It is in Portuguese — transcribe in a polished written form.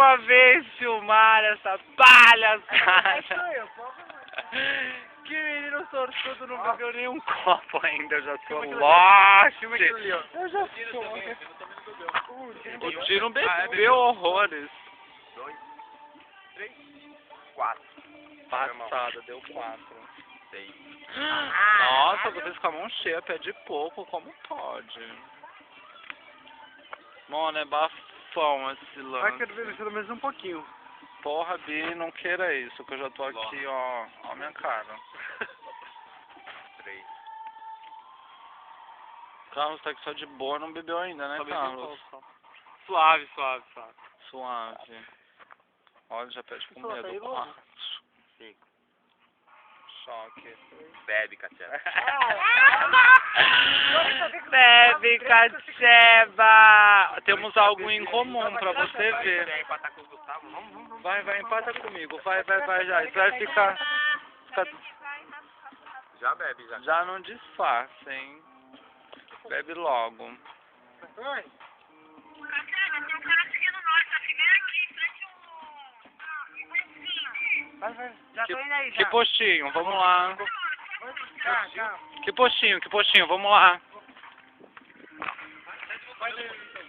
uma vez filmar essa palhaçada. Que menino sortudo, não bebeu nenhum copo ainda, eu já tô lost. Eu já tô. O Tino bebeu horrores. 2, 3, 4. Passada, deu 4. 6. Nossa, vocês com a mão cheia, pé de coco, como pode? Mano, é bafão esse lance. Quero ver pelo menos um pouquinho. Porra, Bi, não queira isso, que eu já tô aqui, ó a minha cara. 3. Carlos tá aqui só de boa, não bebeu ainda, né, Carlos? Suave. Suave. Olha, já pede com medo. 5. Choque. Bebe, Catiana. Bebe, Cacheba! Temos algo em comum pra você ver. Quer empatar com o Gustavo? Vamos. Vai, empata comigo. Vai, já. Isso vai ficar... Já bebe, já. Já não disfarça, hein? Bebe logo. Catiana, tem um cara seguindo nós, tá seguindo aqui, em frente ao... Vai. Já tô indo aí, Que postinho? Vamos lá. Que postinho? Vamos lá.